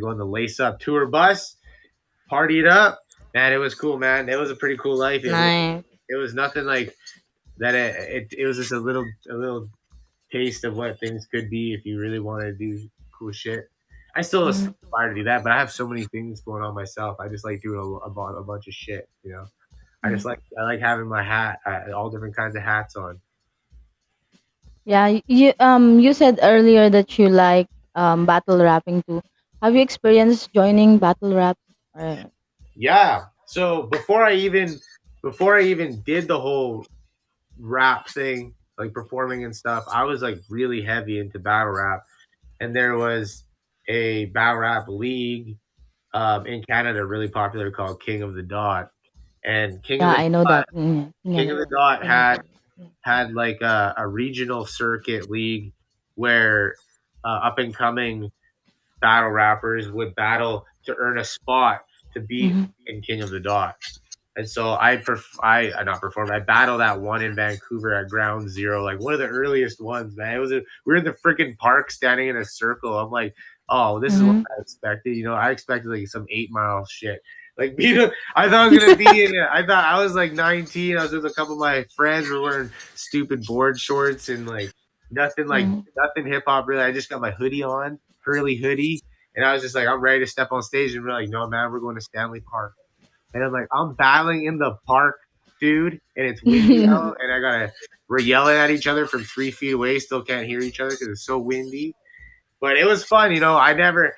go on the Lace Up tour bus, party it up. Man, it was cool, man. It was a pretty cool life. Nice. It was nothing like that. It was just a little taste of what things could be if you really wanted to do cool shit. I still Mhm. aspire to do that, but I have so many things going on myself. I just like doing a bunch of shit, you know. Mhm. I like having my hat, all different kinds of hats on. Yeah, you said earlier that you like battle rapping too. Have you experienced joining battle rap? Or, Yeah. So before I even did the whole rap thing, like performing and stuff, I was like really heavy into battle rap, and there was a battle rap league in Canada, really popular, called King of the Dot. And yeah, I know that. Yeah. King of the Dot King of the- had like a regional circuit league where up and coming battle rappers would battle to earn a spot to be Mhm. in King of the Dot. And so I not performed. I battled that one in Vancouver at Ground Zero, like one of the earliest ones, man. We were in the freaking park standing in a circle. I'm like, oh, this is what Mhm. I expected. You know, I expected like some 8 Mile shit. Like I thought I was gonna be in it. I thought I was like 19. I was with a couple of my friends. We were wearing stupid board shorts and like Mhm. nothing hip hop really. I just got my hoodie on, curly hoodie, and I was just like, I'm ready to step on stage. And we're like, no, man, we're going to Stanley Park. And I'm like, I'm battling in the park, dude, and it's windy out, and we're yelling at each other from 3 feet away, still can't hear each other because it's so windy. But it was fun, you know. I never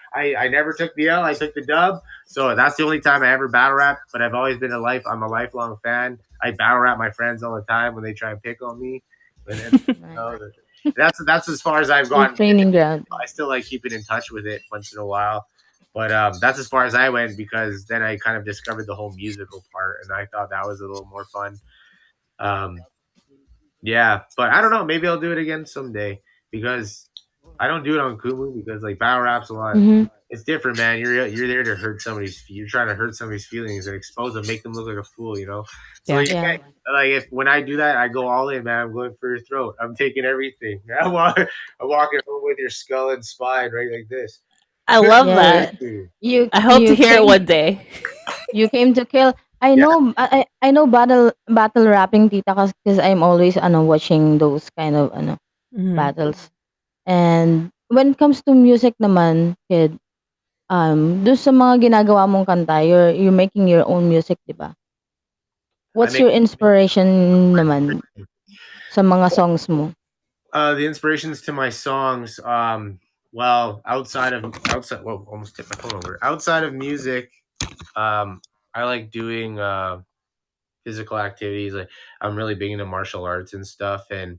took the L. I took the dub. So that's the only time I ever battle rap. But I've always been I'm a lifelong fan. I battle rap my friends all the time when they try and pick on me. And you Nice. know, that's as far as I've Your gotten. training ground. I still like keeping in touch with it once in a while. But that's as far as I went because then I kind of discovered the whole musical part, and I thought that was a little more fun. Um, yeah, but I don't know. Maybe I'll do it again someday because I don't do it on Kumu because like battle raps a lot. Mhm. It's different, man. You're there to hurt somebody's. You're trying to hurt somebody's feelings and expose them, make them look like a fool. You know. So Yeah. you Yeah. can't like if when I do that, I go all in, man. I'm going for your throat. I'm taking everything. I'm walking home with your skull and spine right like this. I love Yes. that. You I hope to you hear it came one day. you came to kill. I Yeah, know I know battle rapping tita because I'm always watching those kind of Mhm. battles. And when it comes to music naman, kid, dun sa mga ginagawa mong kanta, you're making your own music, 'di ba? I What's make your inspiration naman sa mga songs mo? the inspirations to my songs. Well, outside, whoa, almost tipped my phone over. Outside of music, I like doing physical activities. Like I'm really big into martial arts and stuff, and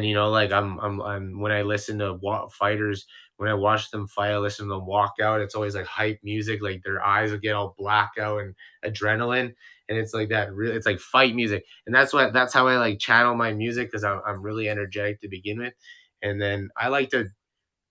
you know like I'm when I listen to fighters, when I watch them fight, I listen to them walk out. It's always like hype music, like their eyes will get all black out and adrenaline, and it's like that real, it's like fight music, and that's how I like channel my music because I'm really energetic to begin with, and then I like to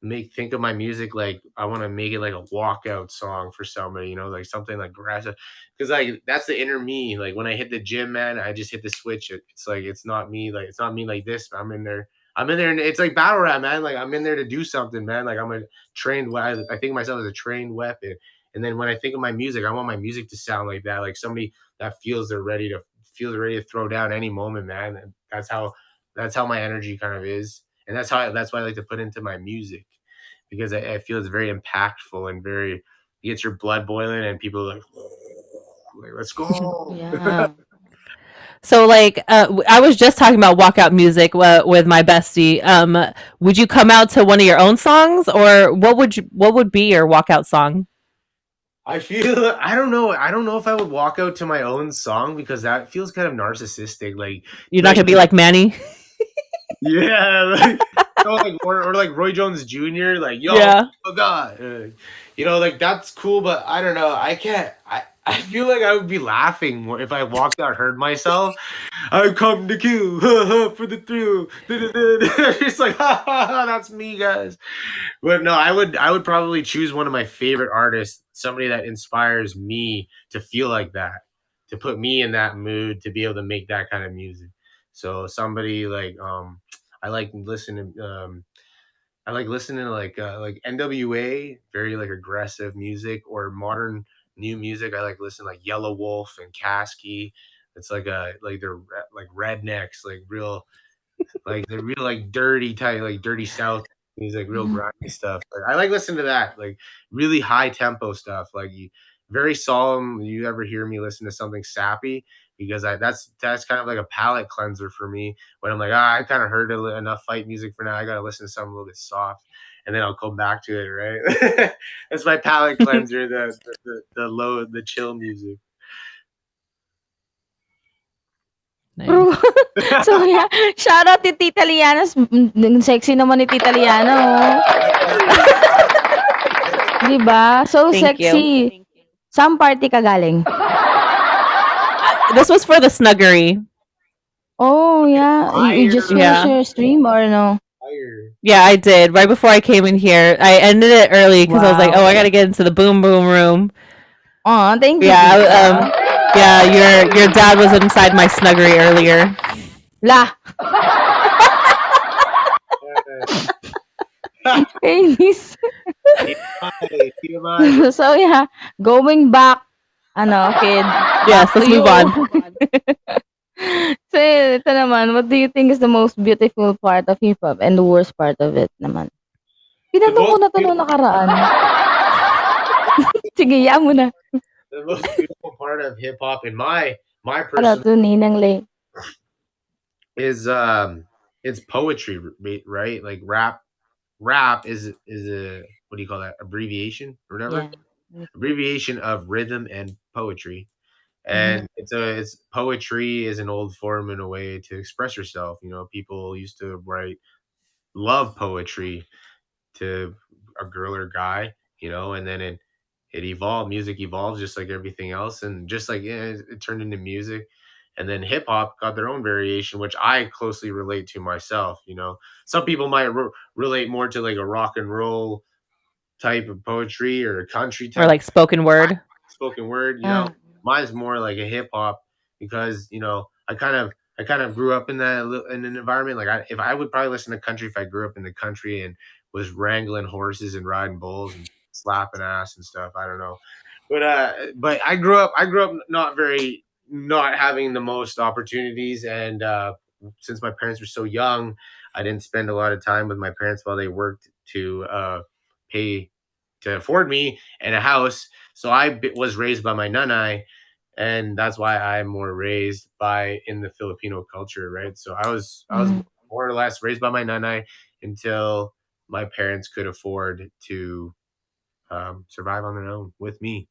make think of my music like I want to make it like a walkout song for somebody, you know, like something like aggressive. Because like that's the inner me. Like when I hit the gym, man, I just hit the switch. It's like it's not me. Like it's not me like this. I'm in there. I'm in there, and it's like battle rap, man. Like I'm in there to do something, man. Like I'm a trained. I think of myself as a trained weapon. And then when I think of my music, I want my music to sound like that, like somebody that feels ready to throw down any moment, man. And that's how my energy kind of is, and that's why I like to put into my music because I feel it's very impactful and very it gets your blood boiling and people are like let's go. Yeah. So, like, I was just talking about walkout music with my bestie. Would you come out to one of your own songs, or what would be your walkout song? I don't know if I would walk out to my own song because that feels kind of narcissistic. You're not Like gonna be like Manny. yeah, or like Roy Jones Jr. Like yo, Yeah. oh God, you know, like that's cool, but I don't know. I can't. I feel like I would be laughing more if I walked out, heard myself. I've come to kill for the thrill. It's like that's me, guys. But no, I would probably choose one of my favorite artists, somebody that inspires me to feel like that, to put me in that mood, to be able to make that kind of music. So somebody like I like listening. I like listening to like NWA, very like aggressive music, or modern new music. I like listening like Yellow Wolf and Kasky. It's like like they're like rednecks, like real like the real like dirty type, like dirty South music, real Mhm. grimy stuff. Like, I like listening to that, like really high tempo stuff, like very solemn. You ever hear me listen to something sappy? Because that's kind of like a palate cleanser for me. When I'm like, I kind of heard enough fight music for now. I got to listen to something a little bit soft, and then I'll come back to it. Right? That's my palate cleanser. The chill music. True. Nice. So yeah, shout out to Tita Liana. Ang sexy naman ni Tita Liana, oh. 'Di ba? So Thank you. sexy. Saan party ka galing? This was for the snuggery. Oh, yeah. You just Fire, finished Yeah. your stream or no? fire. Yeah, I did. Right before I came in here, I ended it early because I was like, "Oh, Wow. I got to get into the boom boom room." Oh, thank you, Yeah, Tita. yeah. Your dad was inside my snuggery earlier. La, kainis. TMI, TMI. So yeah, going back, kid, Yes, back to let's you. move on. So ito naman, what do you think is the most beautiful part of hip hop and the worst part of it naman? The Tinanong ko most na 'to nung nakaraan. Sige, yan mo na. the most beautiful part of hip hop in my Para personal to Ninang Lay. is it's poetry, right? Like rap is a, what do you call that, abbreviation or whatever, Yeah. Me too. abbreviation of rhythm and poetry. Mhm. And it's poetry is an old form in a way to express yourself. People used to write love poetry to a girl or guy, and then it evolved. Music evolves just like everything else, and just like, yeah, it turned into music. And then hip hop got their own variation, which I closely relate to myself. Some people might relate more to like a rock and roll type of poetry or a country Or type like spoken word. spoken word. Ah, Mine's more like a hip hop, because I kind of grew up in in an environment. Like, if I would probably listen to country if I grew up in the country and was wrangling horses and riding bulls and slapping ass and stuff. I don't know, but I grew up not having the most opportunities. And since my parents were so young, I didn't spend a lot of time with my parents while they worked pay to afford me and a house. So was raised by my nanai, and that's why I'm more raised by in the Filipino culture, right? So I was mhm. more or less raised by my nanai until my parents could afford to survive on their own with me.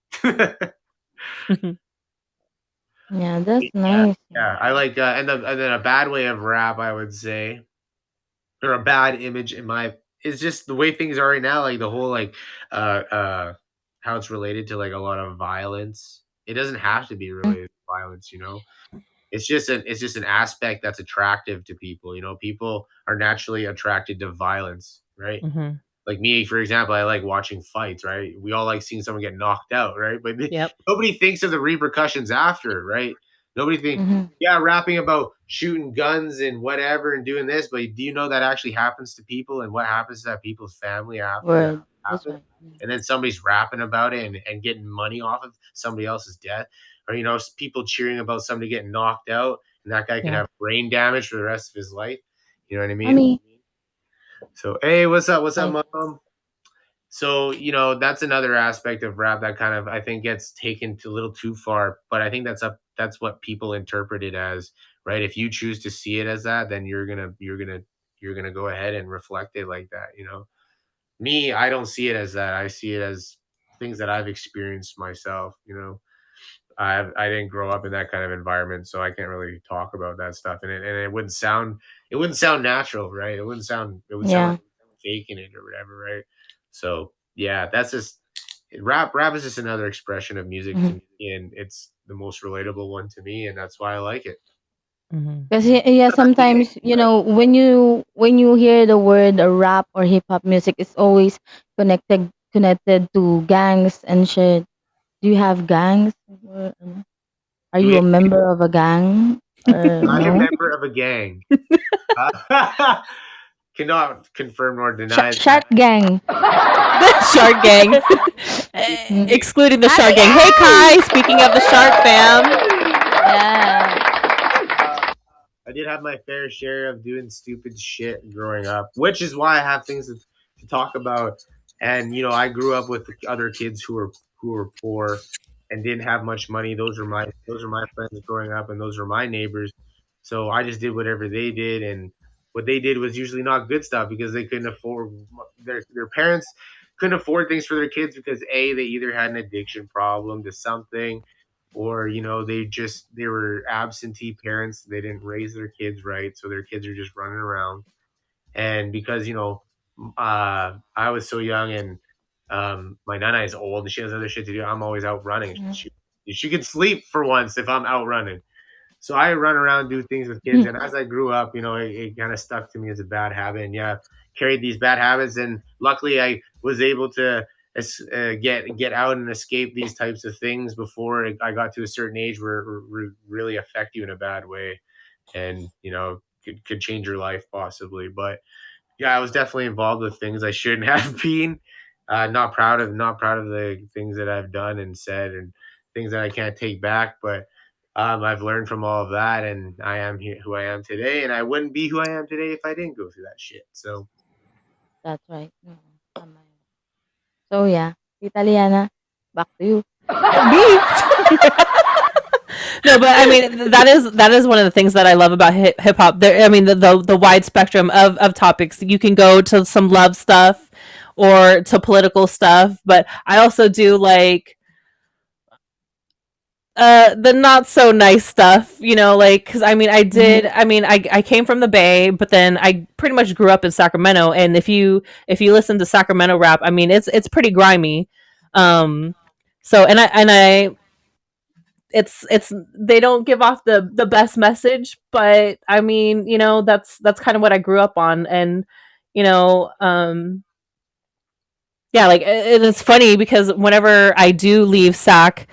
Yeah, that's Yeah, nice. yeah. I like, and then a bad way of rap, I would say, or a bad image in my is just the way things are right now. Like the whole like how it's related to like a lot of violence. It doesn't have to be Mm, related to violence. It's just an aspect that's attractive to people. People are naturally attracted to violence, right? Hmm. Like me, for example, I like watching fights, right? We all like seeing someone get knocked out, right? But Yep. nobody thinks of the repercussions after, right? Nobody think, mhm. yeah, rapping about shooting guns and whatever and doing this, but do you know that actually happens to people, and what happens to that people's family after that Word. That's happens? right. Mm. And then somebody's rapping about it and getting money off of somebody else's death, or people cheering about somebody getting knocked out, and that guy could Yeah. have brain damage for the rest of his life. You know what I mean? Mommy, So, hey, what's up? What's up, like, mom? So, that's another aspect of rap that kind of, I think, gets taken a little too far, but I think that's what people interpret it as, right? If you choose to see it as that, then you're gonna go ahead and reflect it like that. Me, I don't see it as that. I see it as things that I've experienced myself. I didn't grow up in that kind of environment, so I can't really talk about that stuff. And it wouldn't sound natural, right? It would sound like yeah. faking it or whatever, right? So yeah, that's just rap. Rap is just another expression of music to Mhm. me, and it's the most relatable one to me, and that's why I like it. Hmm. Because yeah, sometimes when you hear the word rap or hip hop music, it's always connected to gangs and shit. Do you have gangs? Are Do you we? a member of a gang or I'm a no? member of a gang. cannot confirm nor deny Shark that. Gang. The Shark Gang. Mm. Excluding the Ah, Shark Gang. Hey Kai, speaking of the Shark fam. yeah. I did have my fair share of doing stupid shit growing up, which is why I have things to talk about. And I grew up with other kids who were poor and didn't have much money. Those are my friends growing up, and those are my neighbors. So I just did whatever they did, and what they did was usually not good stuff because they couldn't afford their parents couldn't afford things for their kids because they either had an addiction problem to something, or they were absentee parents. They didn't raise their kids right, so their kids are just running around. And because I was so young, and my nana is old and she has other shit to do, I'm always out running. She could sleep for once if I'm out running. So I run around, do things with kids, and as I grew up, it kind of stuck to me as a bad habit. And yeah, carried these bad habits, and luckily I was able to get out and escape these types of things before I got to a certain age where it really affect you in a bad way, and could change your life possibly. But yeah, I was definitely involved with things I shouldn't have been. Not proud of the things that I've done and said, and things that I can't take back. But I've learned from all of that, and I am here, who I am today, and I wouldn't be who I am today if I didn't go through that shit. So That's right. Tama yun. So yeah, Tita Liana, back to you. Me. No, but I mean that is one of the things that I love about hip hop. I mean the wide spectrum of topics. You can go to some love stuff or to political stuff, but I also do like the not so nice stuff, like because I mean I came from the Bay, but then I pretty much grew up in Sacramento, and if you listen to Sacramento rap, I mean it's pretty grimy. um so and I it's they don't give off the best message, but I mean that's kind of what I grew up on. And you know yeah, like it's funny because whenever I do leave Sac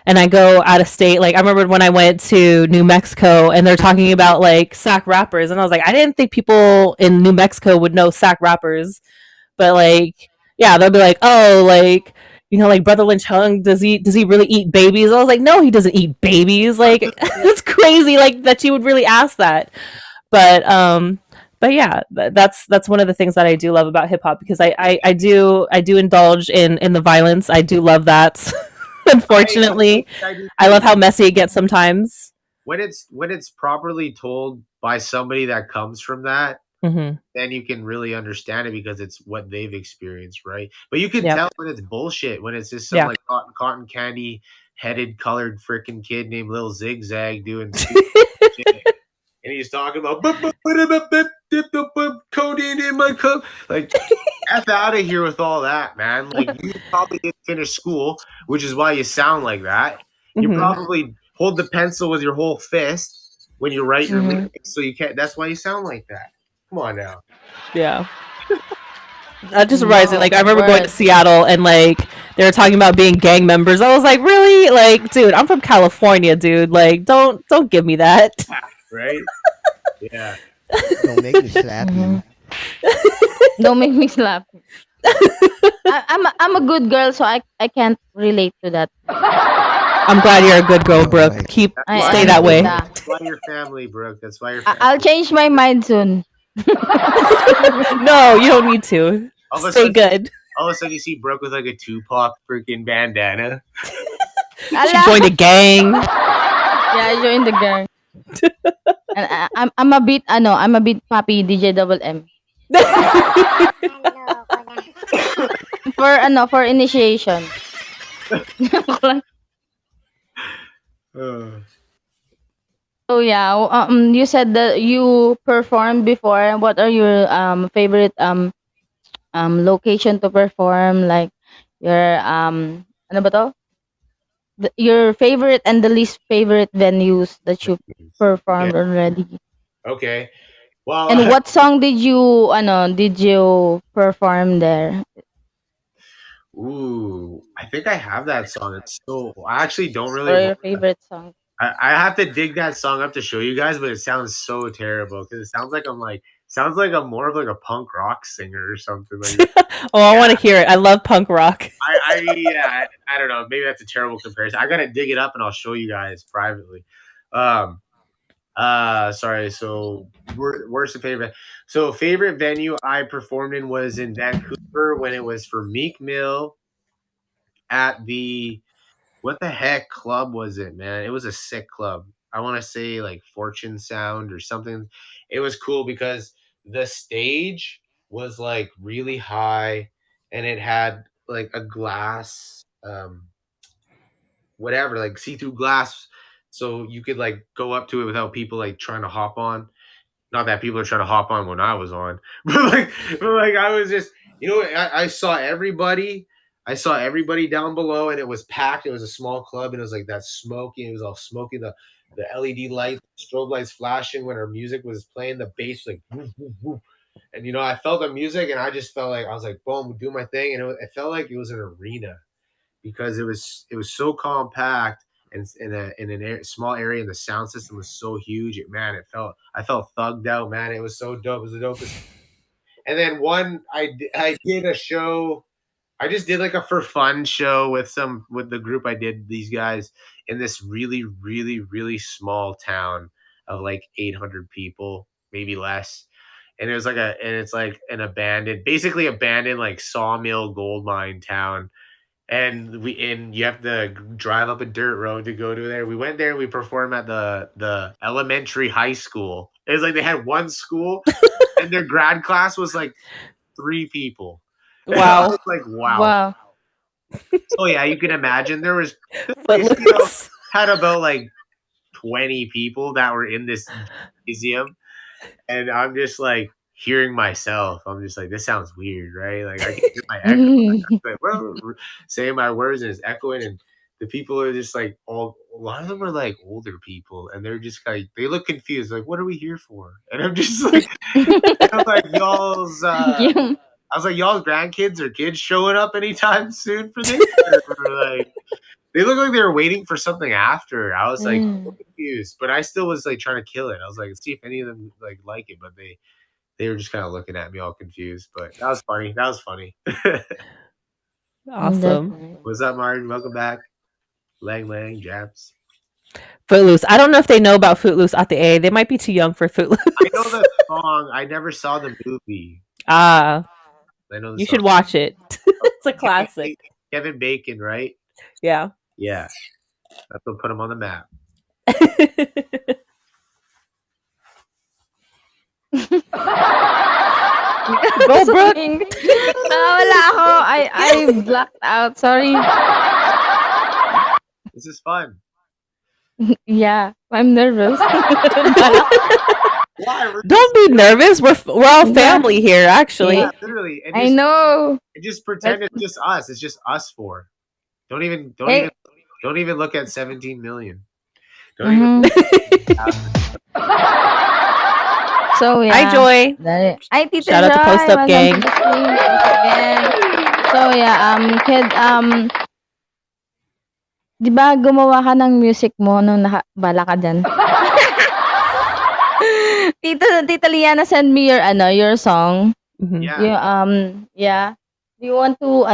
and I go out of state, like I remember when I went to New Mexico and they're talking about like Sac rappers, and I was like, I didn't think people in New Mexico would know Sac rappers. But like, yeah, they'll be like, oh, like like Brother Lynch Hung, does he really eat babies? I was like, no, he doesn't eat babies. Like it's crazy, like that you would really ask that. But yeah, that's one of the things that I do love about hip hop, because I do indulge in the violence. I do love that. Unfortunately, I do I too. love how messy it gets sometimes. When it's properly told by somebody that comes from that, Hmm. then you can really understand it because it's what they've experienced, right? But you can Yeah, tell when it's bullshit, when it's just some yeah. like cotton candy headed colored freaking kid named Lil Zigzag doing stupid shit. And he's talking about codeine in my cup. Like, F out of here with all that, man. Like, you probably didn't finish school, which is why you sound like that. You Hmm. probably hold the pencil with your whole fist when you write your Mhm. lyrics, so you can't. That's why you sound like that. Come on now. Yeah. That just reminds me, No, like I remember going to word. Seattle and like they were talking about being gang members. I was like, really? Like, dude, I'm from California, dude. Like, don't give me that. Right? Yeah. Don't make me slap Mhm. you. Don't make me slap. I'm a good girl, so I can't relate to that. I'm glad you're a good girl, All Brooke. right. Keep That's I why stay am, that way. tita. that's why your family, Brooke. That's why your I'll family. change my mind soon. No, you don't need to. All of a Stay sudden, good. you see Brooke with like a Tupac freaking bandana. She Ala. joined a gang. Yeah, I joined the gang. And I'm a bit papi DJ double M. For initiation. Uh, So yeah, you said that you performed before. What are your favorite location to perform? Like your ano ba to? Your favorite and the least favorite venues that you okay. performed already. Okay. Well, And what song did you perform there? ooh, I think I have that song. I actually don't really Or want. your favorite song? I have to dig that song up to show you guys, but it sounds so terrible because it sounds like I'm like Sounds like more of like a punk rock singer or something like that. I want to hear it. I love punk rock. I don't know. Maybe that's a terrible comparison. I gotta dig it up and I'll show you guys privately. Sorry. So worst favorite. So favorite venue I performed in was in Vancouver when it was for Meek Mill at the what the heck club was it, man? It was a sick club. I want to say like Fortune Sound or something. It was cool because the stage was like really high and it had like a glass whatever, like see-through glass so you could like go up to it without people like trying to hop on. Not that people are trying to hop on when I was on, but like I was just, I saw everybody. I saw everybody down below, and it was packed. It was a small club, and it was like that smoky. It was all smoky. The LED lights, strobe lights flashing when our music was playing. The bass was like, woof, woof, woof. And I felt the music, and I just felt like I was like, boom, do my thing, and it felt like it was an arena because it was so compact and in a small area, and the sound system was so huge. I felt thugged out, man. It was so dope. It was the dopest. And then I did a show. I just did like a for fun show with the group. I did these guys in this really really really small town of like 800 people, maybe less. And it's like basically abandoned like sawmill gold mine town, and you have to drive up a dirt road to go to there. We went there and we performed at the elementary high school. It was like they had one school and their grad class was like 3 people. And I Wow. was like, wow. Wow. So yeah, you can imagine there was Footloose. had about like 20 people that were in this museum, and I'm just like hearing myself. I'm just like, this sounds weird, right? Like I can hear my echo. Like, well, saying my words and it's echoing, and the people are just like a lot of them are like older people, and they're just like they look confused, like what are we here for? And I'm just like, I'm like Yeah. I was like y'all's grandkids or kids showing up anytime soon for this? Or like they look like they were waiting for something after. I was like so confused, but I still was like trying to kill it. I was like, let's see if any of them like it, but they were just kind of looking at me all confused. But that was funny. That was funny. Awesome. What's up, Martin? Welcome back. Lang Japs. Footloose. I don't know if they know about Footloose at the A. They might be too young for Footloose. I know the song. I never saw the movie. Ah, I know the you song. should watch it. It's a classic. Kevin Bacon, right? Yeah. Yeah. That's what put him on the map. Go, Brooke. Nawala ako. I blacked out. Sorry. This is fun. Yeah, I'm nervous. Why? Don't be nervous. We're all family here, actually. Yeah, literally. And I know. just pretend it's just us. It's just us 4. Don't even look at 17 million. Don't even. So yeah. Hi, Joy. Hi, Tita Shout out to Joy. Post Up Welcome Gang. to the stream once again. So yeah, kid, di ba gumawa ka ng music mo nung bala ka dyan? Tita Liana, send me your song. Mhm. Yeah. Yeah. Do you want to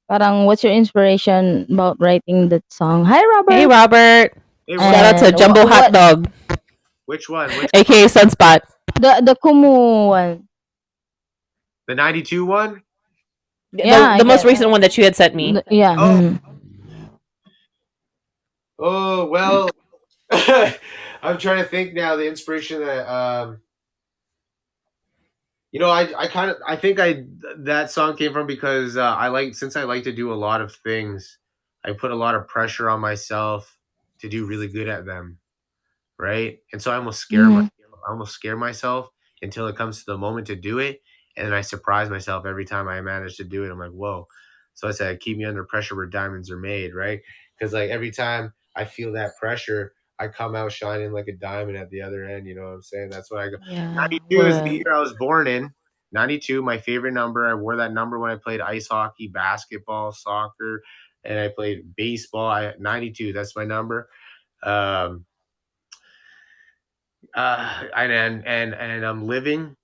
parang what's your inspiration about writing that song? Hi, Robert. Hey, Robert. Hey, Shout out to And Jumbo Hot Dog, which one? aka Sunspot. The Kumu one. The 92 one? Yeah, the most yeah. recent one that you had sent me. Yeah. Oh. Oh, well, I'm trying to think now. The inspiration that I think that song came from because since I like to do a lot of things, I put a lot of pressure on myself to do really good at them, right? And so I almost scare myself until it comes to the moment to do it, and then I surprise myself every time I manage to do it. I'm like, whoa! So I said, keep me under pressure where diamonds are made, right? Because like every time I feel that pressure, I come out shining like a diamond at the other end. You know what I'm saying? That's what I go. Yeah. 92 is the year I was born in. 92, my favorite number. I wore that number when I played ice hockey, basketball, soccer, and I played baseball. 92, that's my number. And I'm living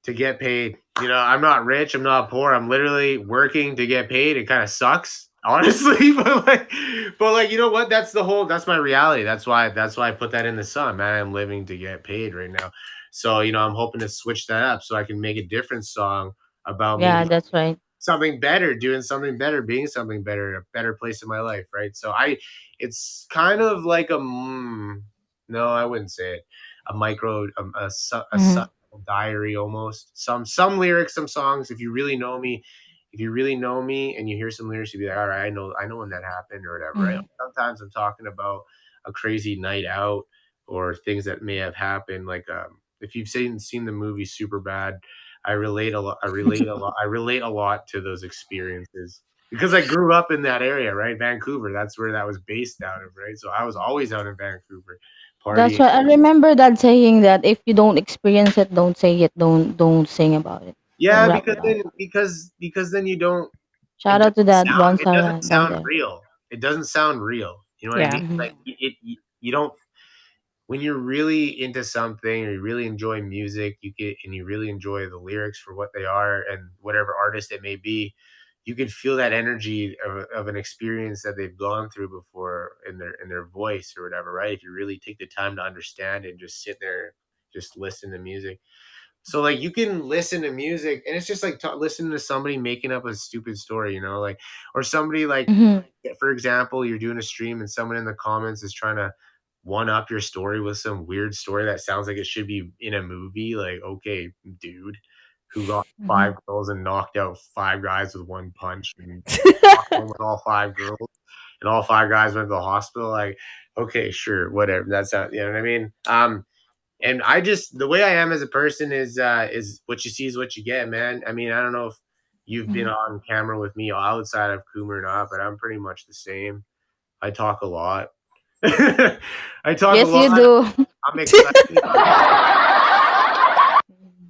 to get paid. You know, I'm not rich, I'm not poor. I'm literally working to get paid. It kind of sucks, honestly, but like you know what? That's my reality. That's why I put that in the sun, man. I'm living to get paid right now. So, I'm hoping to switch that up so I can make a different song about Yeah, maybe that's right. something better, doing something better, being something better, a better place in my life, right? So it's kind of like no, I wouldn't say it, a micro, a Mm-hmm. subtle diary almost. Some lyrics, some songs. If you really know me and you hear some lyrics, you'd be like, all right, I know when that happened or whatever, right? Mm-hmm. Sometimes I'm talking about a crazy night out or things that may have happened. Like if you've seen the movie Super Bad, I relate a lot. I relate a lot to those experiences because I grew up in that area, right? Vancouver. That's where that was based out of, right? So I was always out in Vancouver, That's partying. why I remember that saying that if you don't experience it, don't say it, don't sing about it. Don't Yeah, rap because about then it. because then you don't. Shout out to that one It Sarah doesn't down sound there. real. It doesn't sound real. You know what I mean? Yeah. Hmm. Like you don't when you're really into something or you really enjoy music, you really enjoy the lyrics for what they are and whatever artist it may be, you can feel that energy of an experience that they've gone through before in their voice or whatever, right? If you really take the time to understand and just sit there, just listen to music. So like you can listen to music and it's just like listening to somebody making up a stupid story, like, or somebody like, Hmm. for example, you're doing a stream and someone in the comments is trying to one up your story with some weird story that sounds like it should be in a movie. Like, okay, dude, who got Hmm. five girls and knocked out five guys with one punch and walked home with all five girls and all five guys went to the hospital. Like, okay, sure, whatever. That's not, you know what I mean? And I just the way I am as a person is what you see is what you get, man. I mean, I don't know if you've been Hmm. on camera with me outside of Coomer or not, but I'm pretty much the same. I talk a lot. I talk a Yes, lot. you do. I'm excited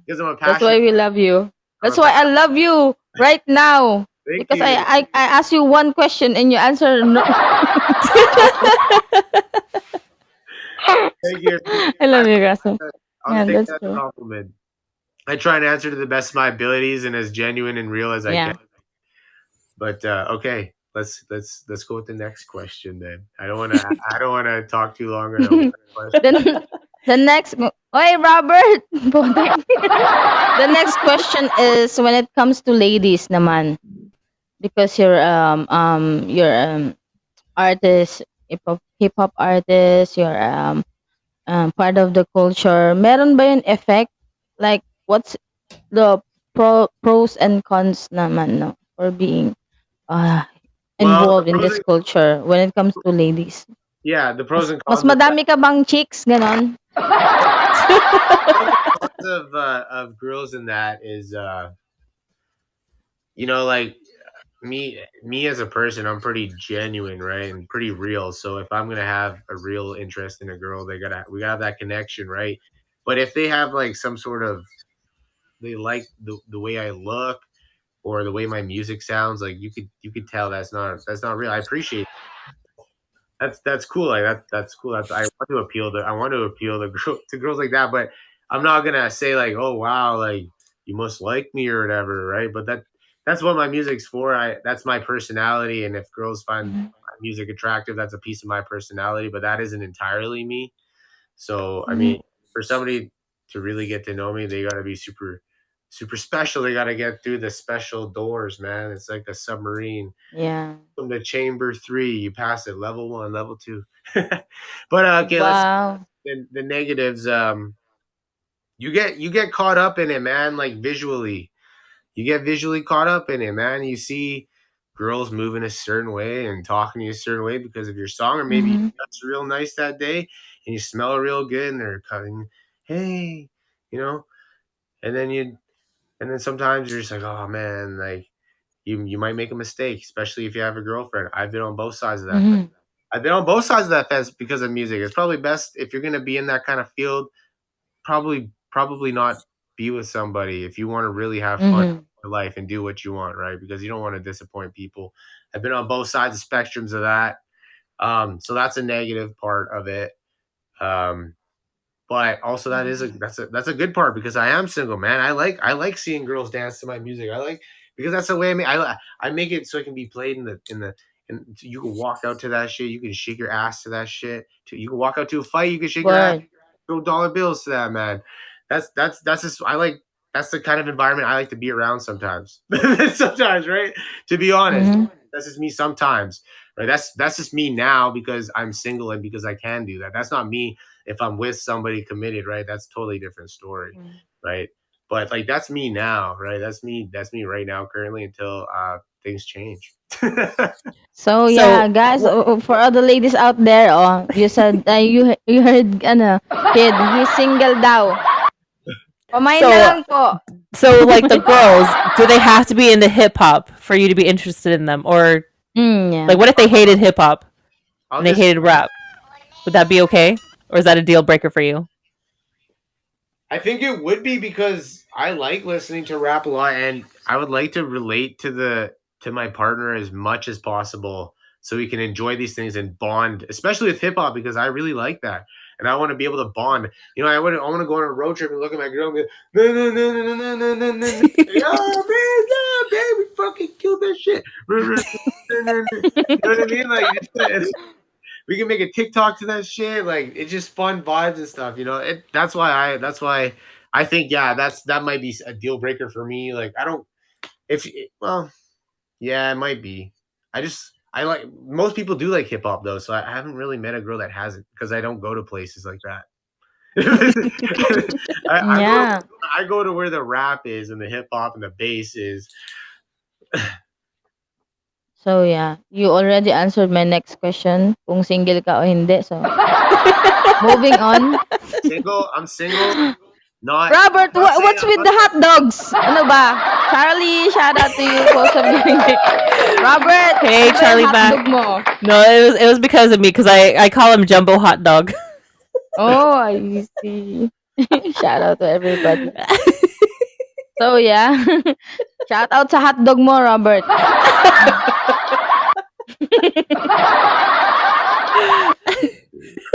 because I'm a That's passionate. why we love you. I'm That's a why pa- I love you right now. Thank Because you. I asked you one question and you answer no. Thank you. I I, love you, Russell. I'll Yeah, take that's that as a true. compliment. I try and answer to the best of my abilities and as genuine and real as I can. Yeah. But okay, let's go with the next question then. I don't wanna talk too long on a one question. Then the next, Oi, Robert. The next question is when it comes to ladies, naman, because you're artist, hip hop artist, you're part of the culture. Meron ba yung effect? Like, what's the pros and cons naman, no, for being uh Well, the involved in pros this and culture when it comes to ladies? yeah, the pros and Mas cons of that. madami ka bang chicks, ganon? Pros and cons of girls in that is like me as a person, I'm pretty genuine, right, and pretty real. So if I'm gonna have a real interest in a girl, we gotta have that connection, right? But if they have like some sort of they like the way I look or the way my music sounds, like you could tell that's not real. I appreciate that's cool. Like that's cool. I want to appeal to to girls like that, but I'm not gonna say like, oh wow, like you must like me or whatever, right? But that's what my music's for. That's my personality, and if girls find Mhm. my music attractive, that's a piece of my personality. But that isn't entirely me. So I mean, Mhm. for somebody to really get to know me, they gotta be super super special. They gotta get through the special doors, man. It's like a submarine Yeah. from the chamber 3, you pass it level 1, level 2. But okay, let's Wow. the negatives. You get caught up in it, man. Like visually, you get visually caught up in it, man. You see girls moving a certain way and talking to you a certain way because of your song, or maybe Mhm. that's real nice that day, and you smell real good, and they're cutting, hey, you know, and then sometimes you're just like, oh man, like you might make a mistake, especially if you have a girlfriend. I've been on both sides of that. Mhm. I've been on both sides of that fence because of music. It's probably best if you're gonna be in that kind of field, probably not be with somebody if you want to really have fun Mhm. in your life and do what you want, right? Because you don't want to disappoint people. I've been on both sides of spectrums of that. So that's a negative part of it. Um, But also that's a good part because I am single, man. I like seeing girls dance to my music. I like because that's the way I make it so it can be played and you can walk out to that shit. You can shake your ass to that shit. You can walk out to a fight. You can shake your ass. Word. Throw dollar bills to that, man. That's just I like. That's the kind of environment I like to be around sometimes. Sometimes, right? To be honest, Mhm. that's just me sometimes. Right? That's just me now because I'm single and because I can do that. That's not me if I'm with somebody committed, right? That's totally different story, right? But like that's me now, right? That's me right now currently until things change. So So yeah, guys, for all the ladies out there, you said you heard kid, he's single daw. Pamain na so lang po. so like the girls, do they have to be into hip hop for you to be interested in them, or Yeah. like what if they hated hip hop I'll and they just hated rap? Would that be okay, or is that a deal breaker for you? I think it would be because I like listening to rap a lot and I would like to relate to my partner as much as possible so we can enjoy these things and bond, especially with hip hop because I really like that. And I want to be able to bond. You know, I want to go on a road trip and look at my girl and be no no no no no no no no no. Oh man, yeah, man, we fucking killed that shit. You know what I mean? Like we can make a TikTok to that shit. Like it's just fun vibes and stuff. You know, that's why I think that might be a deal breaker for me. Like I don't if well yeah it might be. I like most people do like hip hop though, so I haven't really met a girl that hasn't because I don't go to places like that. Yeah. I go to where the rap is and the hip hop and the bass is. So yeah, you already answered my next question kung single ka o hindi. So moving on. I'm single. Not Robert, not saying what's with the hot dogs? Ano ba? Charlie, shout out to you. Close up Robert, Hey, ano ba yung Charlie hotdog back. mo? No, it was because of me because I call him Jumbo Hot Dog. Oh, I see. Shout out to everybody. So yeah. Shout out sa hotdog mo, Robert.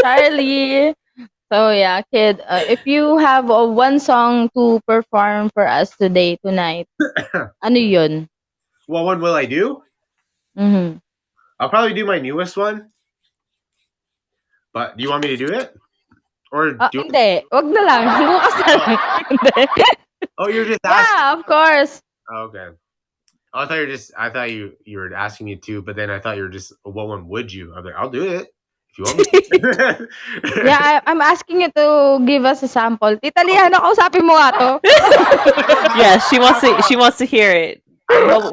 Charlie. So yeah, kid, if you have one song to perform for us tonight, ano yun? What one will I do? Mhm. I'll probably do my newest one. But do you want me to do it? Or do you Hindi. Wag na lang. Bukas na lang. Hindi. Oh, you're just asking. Yeah, of course. Oh, okay. Oh, I thought you were asking me too, but then I thought you were just what one would you? I'm like, I'll do it if you want me to. Yeah, I'm asking you to give us a sample. Tita Liana, kausapin mo nga to. Yeah, she wants to hear it.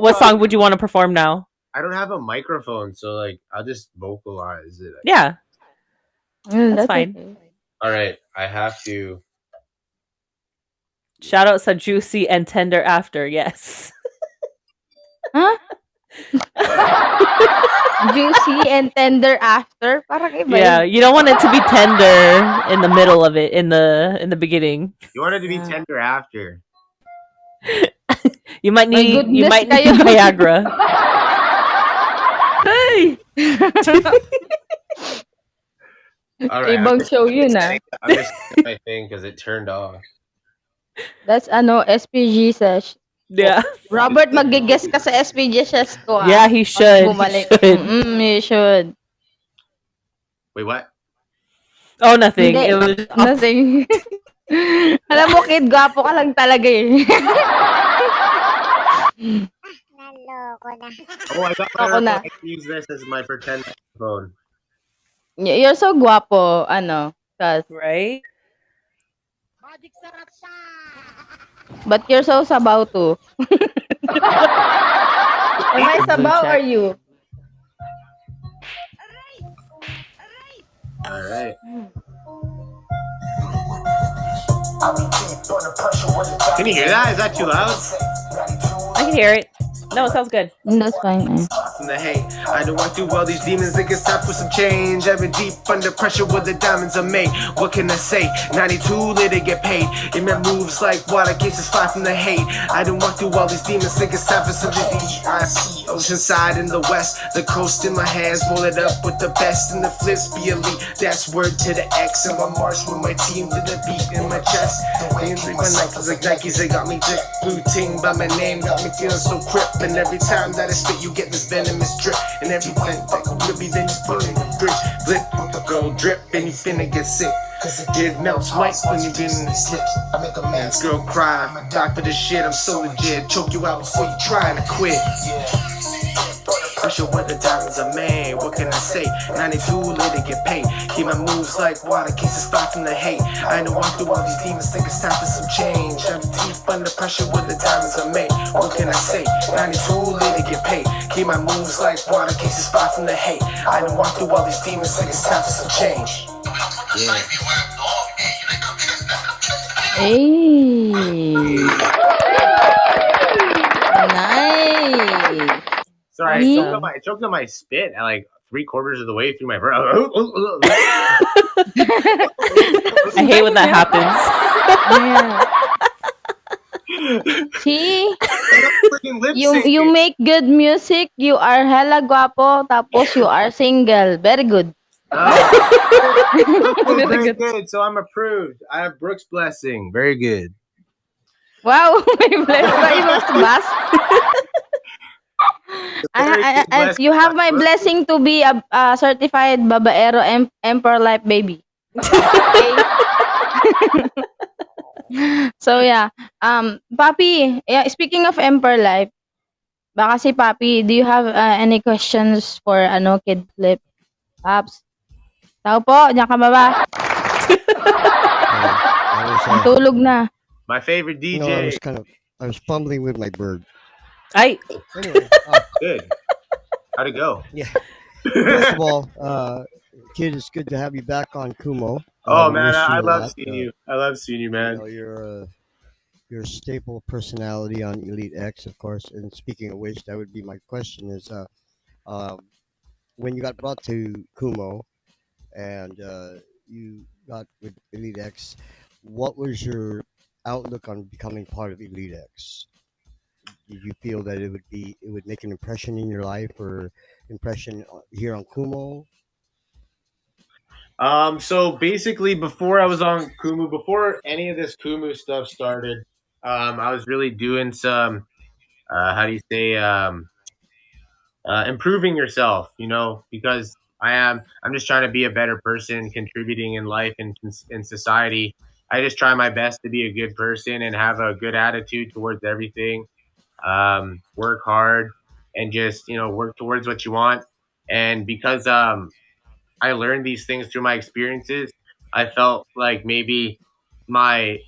What song would you want to perform now? I don't have a microphone, so like I'll just vocalize it. Yeah, That's fine. okay. All right, I have to. Shout out to Juicy and Tender After. Yes. Huh? Juicy and tender after? Parang iba Yeah, yun. you don't want it to be tender in the middle of it in the beginning. You want it to be tender after. You might need goodness Viagra. Hey! All right, Ibang show yun ah. I'm just my thing because it turned off. That's SPG sesh. Yeah. Robert, mag-guess ka sa SPG sesh ko ah. Yeah, he should. Bumalik. He should. You should. Wait, what? Oh, nothing. Hindi, It was nothing. Alam mo, kid, gwapo ka lang talaga eh. Oh, I got Ako na. I can use this as my pretend phone. You're so gwapo, cause, right. but you're so sabaw too. Am I sabaw or you? All right. Can you hear that? Is that too loud? I can hear it. No, it sounds good. That's fine. From the hate, I don't walk through all these demons. Think it's time for some change. I've been deep under pressure where the diamonds are made. What can I say? 92 lit to get paid. It meant moves like water, cases fly from the hate. I don't walk through all these demons. Think it's time for something deep. I see oceanside in the west, the coast in my hands. Roll it up with the best and the flips be elite. That's word to the X. And I march with my team to the beat in my chest. Hands like my Nikes, like Nikes, they got me drip. Blue ting by my name, got me feeling so crip. And every time that I spit, you get this venomous drip. And everything like a ribby, then you put in the fridge. Blip, girl drip, and you finna get sick. It melts white when you get in the tips. I make a man's girl cry. Die for this shit, I'm so legit. Choke you out before you try to quit. Pressure where the diamonds are made. What can I say? 92 lit to get paid. Keep my moves like water, cases fly from the hate. I know walk through all these demons, think it's time for some change. I'm deep under pressure where the diamonds are made. What can I say? 92 lit to get paid. Keep my moves like water, cases fly from the hate. I know walk through all these demons, think it's time for some change. Yeah. Hey. Nice. Sorry, Awesome. I choked on my spit at like 3/4 of the way through my verse. I hate when that happens. Yeah. See? Freaking lip You syncing. make good music, you are hella guapo, tapos you are single. Very good. Okay, very good. good. So I'm approved. I have Brooks' blessing. Very good. Wow, may blessing. Ba ibang bas? Very good blessing You have by my Brooks. blessing to be a certified babaero emperor life baby. Okay? So yeah, Papi, yeah, speaking of emperor life, baka si Papi, do you have any questions for Kid Flip? Paps? Tao po, diyan ka baba. Tulog na. My favorite DJ. No, I was fumbling with my bird. I Anyway, Good. How'd it go? yeah. First of all, Kid, it's good to have you back on Kumo. Oh We man, missed I you a love lot. seeing you. I love seeing you, You man. know, you're a staple personality on Elite X, of course. And speaking of which, that would be my question: is uh, when you got brought to Kumo and you got with Elite X, what was your outlook on becoming part of Elite X? Did you feel that it would make an impression in your life or impression here on Kumo? So basically, before I was on Kumu, before any of this Kumu stuff started, I was really doing some, how do you say, improving yourself, because I'm just trying to be a better person, contributing in life and in society. I just try my best to be a good person and have a good attitude towards everything. Work hard and just, work towards what you want. And because, I learned these things through my experiences, I felt like maybe my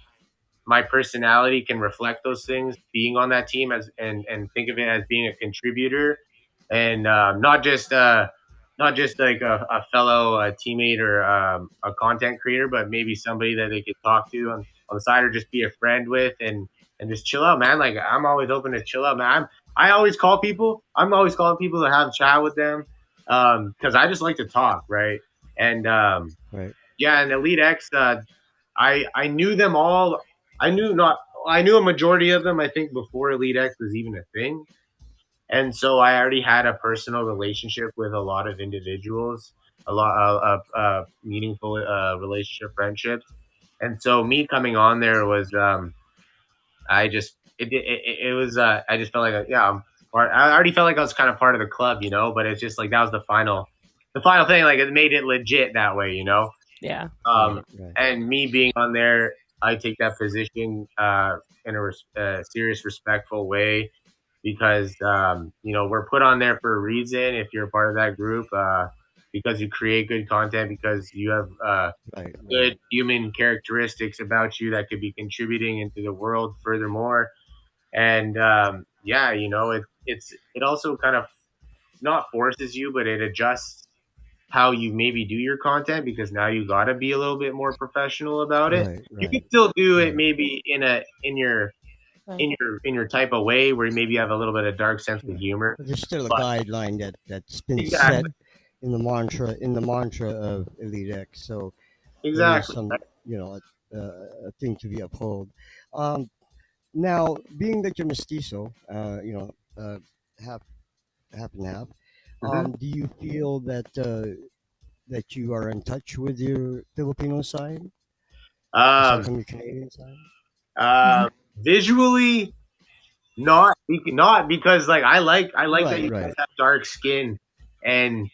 my personality can reflect those things being on that team as and think of it as being a contributor and not just like a fellow teammate or a content creator, but maybe somebody that they could talk to on the side or just be a friend with and just chill out, man. Like I'm always open to chill out, man. I always call people. I'm always calling people to have chat with them because I just like to talk, right? And Right. yeah, and Elite X, I knew them all. I knew not. I knew a majority of them. I think before Elite X was even a thing, and so I already had a personal relationship with a lot of individuals, a lot of meaningful relationship friendships, and so me coming on there was I just it was I just felt like yeah I already felt like I was kind of part of the club, but it's just like that was the final thing, like it made it legit that way, yeah. um, Right. and me being on there, I take that position in a serious, respectful way because we're put on there for a reason. If you're a part of that group, because you create good content, because you have Right. good human characteristics about you that could be contributing into the world furthermore. And yeah, it also kind of not forces you, but it adjusts how you maybe do your content because now you got to be a little bit more professional about it. Right. You Right. can still do it Right. maybe in your Right. in your type of way where maybe you have a little bit of dark sense of Right. humor. But there's still a But guideline that's been set exactly, in the mantra of Elite X. So there is exactly. some, you know, a thing to be upheld. Um, Now, being that you're mestizo, half half and half, Hmm. do you feel that you are in touch with your Filipino side aside Um, from your Canadian side? Mhm. Visually, not because like I like that Right, you guys right. have dark skin and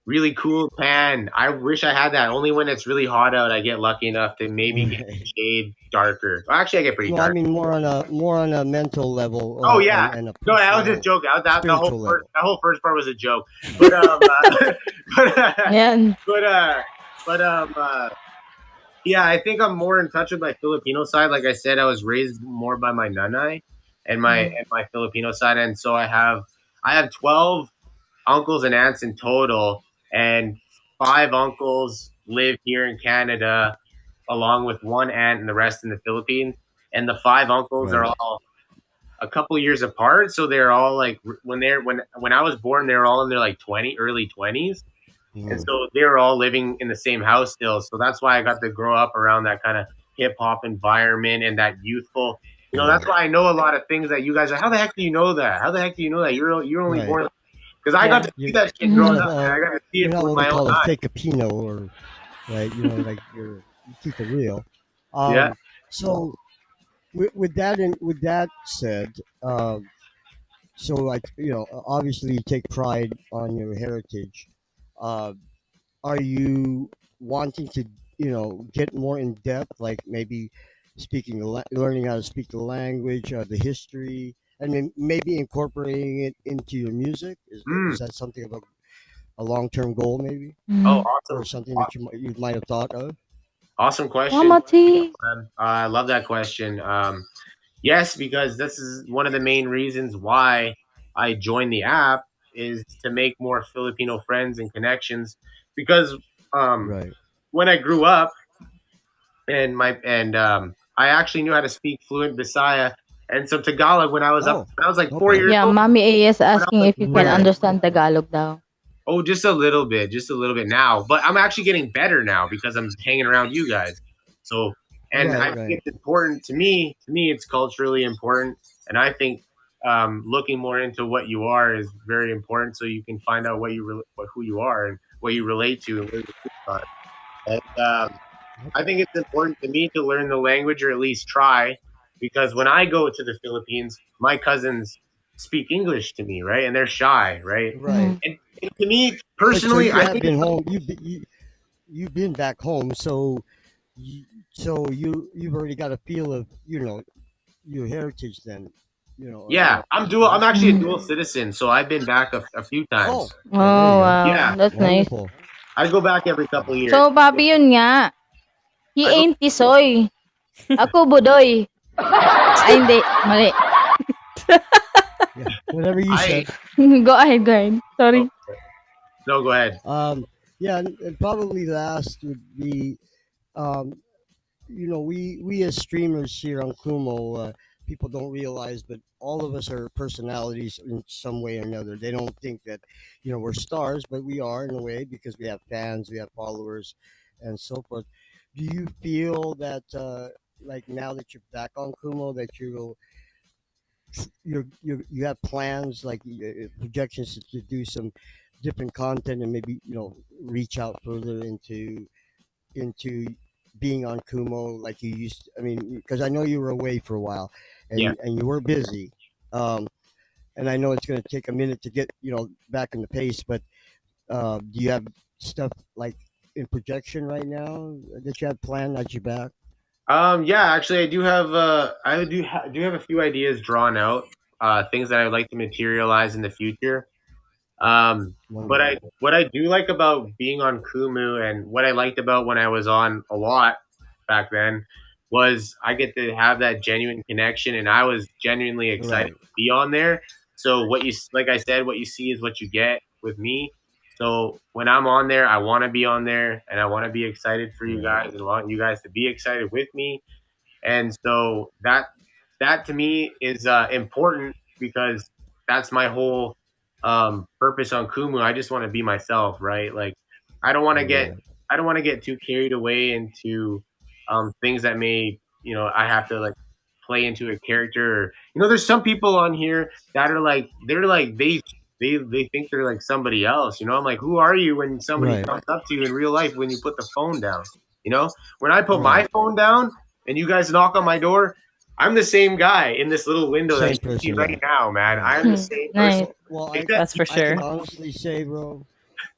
really cool tan. I wish I had that. Only when it's really hot out, I get lucky enough to maybe get Right. a shade darker. Well, actually, I get pretty No, I dark. mean more on a mental level Oh yeah, and a no, I was just personal, joking. spiritual level. That whole first part was a joke. But but Yeah. but but yeah, I think I'm more in touch with my Filipino side. Like I said, I was raised more by my nanay Mhm. and my Filipino side, and so I have 12 uncles and aunts in total, and five uncles live here in Canada, along with one aunt and the rest in the Philippines. And the five uncles are Right. all a couple years apart, so they're all like when I was born, they were all in their like early 20s, and Mm, so they were all living in the same house still. So that's why I got to grow up around that kind of hip hop environment and that youthful. You know, that's right. why I know a lot of things that you guys are. How the heck do you know that? How the heck do you know that? You're only Right. born because I got Yeah. to see that shit You're growing Mhm. not up, and I got to see you're it not with what we my own call a eyes. fake Filipino, or right. You know, like you keep it real. Yeah. So with that said, so like obviously you take pride on your heritage. Uh, are you wanting to get more in depth, like maybe learning how to speak the language, the history, and then maybe incorporating it into your music? Mm. Is that something of a long term goal, maybe, Oh, Mhm. or awesome. something that you might have thought of? Awesome question. Mama T. I love that question. Yes, because this is one of the main reasons why I joined the app is to make more Filipino friends and connections. Because um, Right. when I grew up and I actually knew how to speak fluent Bisaya and some Tagalog Oh, when I was like four okay. years Yeah, old. Mommy A is When I was asking like if you four can years Right. understand Tagalog daw. Oh, just a little bit now. But I'm actually getting better now because I'm hanging around you guys. So, and I Right. think Right. it's important to me. To me, it's culturally important, and I think looking more into what you are is very important, so you can find out who you are and what you relate to and where your roots are. And I Okay. think it's important to me to learn the language or at least try, because when I go to the Philippines, my cousins speak English to me, right? And they're shy, right? Right. Mhm. And to me So personally, you I have think it's been home. You've been back home. You've already got a feel of your heritage then. yeah, Your I'm history. actually a Mhm. dual citizen, so I've been back a few Oh, times. okay. There Oh, you go. wow. Yeah, That's nice. Wonderful. I go back every couple of years. So, Bobby, yun nga. He I go. ain't tisoy. Ako budoy. Ay, hindi. Mali. Yeah. Whatever you I said. Go ahead, go ahead. oh, Sorry. no, go ahead. Yeah, and probably last would be um, we as streamers here on Kumo, people don't realize, but all of us are personalities in some way or another. They don't think that we're stars, but we are in a way because we have fans, we have followers, and so forth. Do you feel that like now that you're back on Kumo, that you have plans like projections to do some different content and maybe reach out further into being on Kumo like you used to, I mean, because I know you were away for a while Yeah. and you were busy. Um, and I know it's going to take a minute to get, back in the pace, but do you have stuff like in projection right now that you have planned that you back? Yeah, actually, do have a few ideas drawn out. Things that I would like to materialize in the future. But Wonderful. what I do like about being on Kumu and what I liked about when I was on a lot back then was I get to have that genuine connection, and I was genuinely excited Right. to be on there. So like I said, what you see is what you get with me. So when I'm on there, I want to be on there, and I want to be excited for you Right. guys, and I want you guys to be excited with me. And so that to me is important because that's my whole purpose on Kumu. I just want to be myself, right? Like I don't want to get Right. I don't want to get too carried away into things that may I have to like play into a character. Or, there's some people on here that are like they think they're like somebody else. I'm like, who are you when somebody Right. comes up to you in real life when you put the phone down? When I put my Right. phone down and you guys knock on my door, I'm the same guy in this little window that Same you see person. Yeah. right now, man. Right. I'm the same person. Nice. Well, That's for I can sure. honestly say, bro,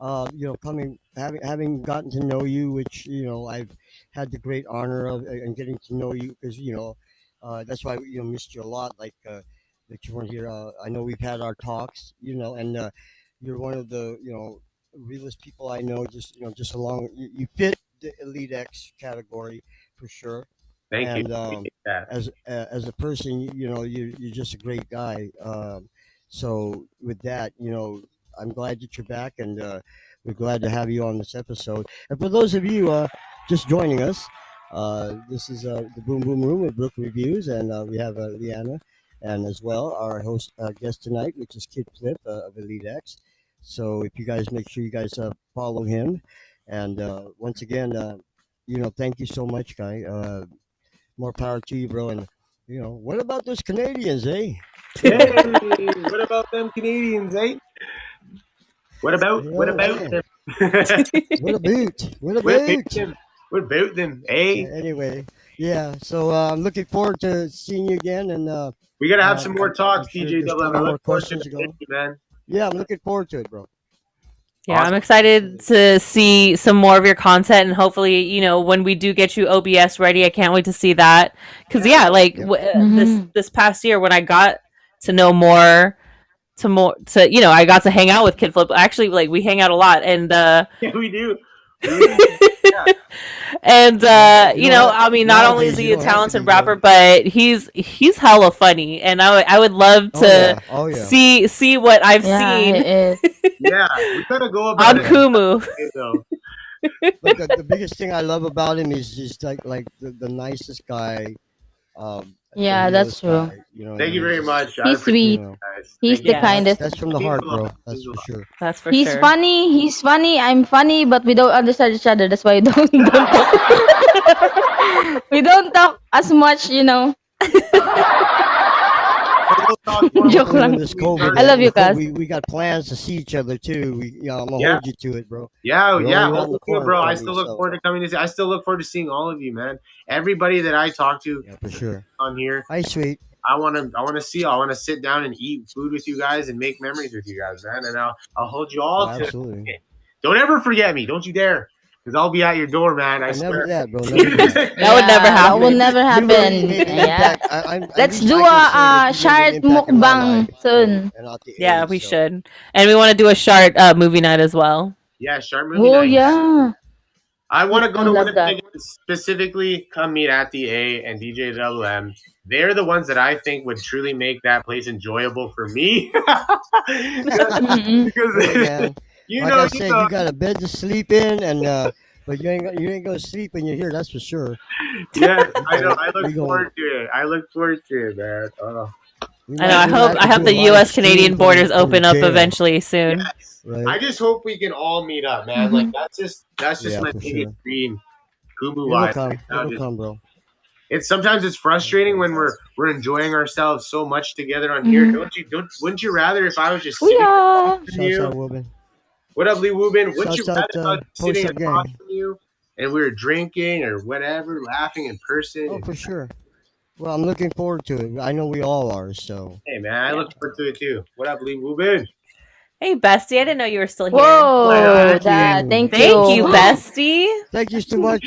having gotten to know you, which I've had the great honor of and getting to know you because that's why missed you a lot. Like that you weren't here. I know we've had our talks, and you're one of the realest people I know. Just along you fit the Elite X category for sure, Thank you. and Appreciate that. as a person, you're just a great guy. So with that, I'm glad that you're back, and we're glad to have you on this episode. And for those of you just joining us, this is the Boom Boom Room with Brukreviews, and we have Leanna, and as well our host guest tonight, which is Kid Flip of Elite X. So if you guys make sure you guys follow him, and once again, thank you so much, guy. More power to you, bro. And what about those Canadians, eh? Hey, what about them Canadians, eh? What about You know what what I'm about saying? them? What a boot! What a What about boot! them? What about them? Hey, Anyway, yeah. So I'm looking forward to seeing you again, and we gotta have some more I'm talks, sure TJ there's Double M. plenty I look more forward to questions to it. Thank go. you, man. Yeah, I'm looking forward to it, bro. Yeah, I'm Awesome. excited to see some more of your content, and hopefully, when we do get you OBS ready, I can't wait to see that. Because yeah, like Yep. this Mm-hmm. this past year, when I got to know more, I got to hang out with Kid Flip. Actually, like we hang out a lot, and Yeah, we do. We really do. Yeah. and Yeah. You don't have I mean, not only is nowadays. You he a don't have to talented be though. rapper, but he's hella funny, and I would love Oh to yeah. Oh yeah. see what I've Yeah, he seen is. Yeah. We gotta go about on it Kumu. though. But the biggest thing I love about him is just like the nicest guy, the Yeah, that's realest true. guy. You know what I Thank you mean? very Just much. I He's appreciate you sweet. know. it, guys. He's Thank you. the Yeah, Yes, kindest. that's from It the means a heart, lot. bro. It That's means a for lot. sure. that's for He's sure. funny. He's funny. I'm funny, but we don't understand each other. That's why we don't don't talk. We don't talk as much. We'll talk more Joke Hopefully, when lang. this when we COVID start. I love you, ends, Kaz. we got plans to see each other too. I'm gonna Yeah. hold you to it, bro. Yeah, You're yeah. only around Hold the me to it, corner bro. I from me, still look so forward to coming to see. I still look forward to seeing all of you, man. Everybody that I talk to yeah, for sure. on here, Hi, sweet. I wanna see. I wanna sit down and eat food with you guys and make memories with you guys, man. And I'll hold you Oh, all to absolutely. it. Don't ever forget me. Don't you dare, because I'll be at your door, man. I Oh, never swear. that, bro. Never that. That would never Yeah, that will happen. never You've already happen. made an Yeah. impact. At Let's least do I can say that a you've made an short impact in my life, mukbang soon. and not the Yeah, A. we So should, and we want to do a short movie night as well. Yeah, sharp movie Oh night. yeah. I want to I go to love that. Winnipeg and specifically come meet at the A and DJ Double M. They're the ones that I think would truly make that place enjoyable for me. Mm-mm. hey, Because man, you like know, I you said, know. you got a bed to sleep in, and but you ain't gonna sleep when you're here. That's for sure. Yes, We I know. gon' I look we gon' forward to it. I look forward to it, man. Oh, we I know. might we might have I to hope do a the live U.S. stream Canadian borders from the open up jail, eventually soon. yes. right? I just hope we can all meet up, man. Like Mm-hmm. that's just Yeah, my for biggest sure. dream, Kumu It'll wise right come. now. It'll Just come, bro. it's sometimes it's It'll frustrating come. when we're enjoying ourselves so much together on here. Mm-hmm. Wouldn't you rather if I was just We sitting across are. from Shouts you? out, Woman. What up, Lee Wubin? Wouldn't you Shouts rather out, if I was Post sitting Up across Gang. from you and we were drinking or whatever, laughing in person? Oh, And, for sure. Well, I'm looking forward to it. I know we all are. So, hey, man, I Yeah. look forward to it too. What up, Lee Wubin? Hey, bestie, I didn't know you were still here. What up? Whoa, that. ooh, Thank thank you Thank you. you, so much. bestie. Thank you so much.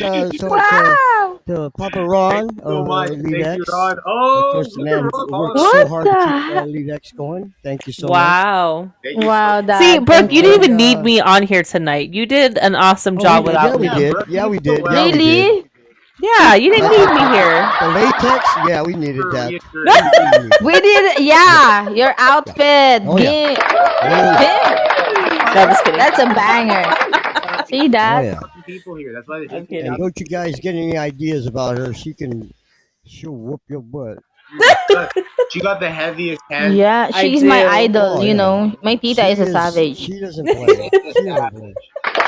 Wow. To Papa Thank Ron you so of much. Elite Thank you, X. Ron. Of Oh, course, the look at man Ron calling works out. so What hard to keep the? Elite X going. Thank you so much. Wow. Thank you so Wow, much. See, Dad. Brooke, Thank you So, didn't you. even need me on here tonight. You did an awesome oh, we job did. without Yeah, we Yeah, me. did. Brooke, Yeah, you we so did. Yeah, well. we did. Really? Yeah, you didn't Like need me here. the latex. Yeah, we needed For that. reassuring. We needed that. We did. Yeah, Yeah, your yeah. outfit. Oh yeah. Give. Oh yeah. No, I'm just kidding. That's a banger. See Oh that? yeah. People here. That's why there's I'm 18,000 And kidding. don't you guys get any ideas about her? She'll whoop your butt. She got the heaviest hand. Yeah, I she's my do. idol, Oh you yeah, know. My tita is a savage. she doesn't play. She doesn't play.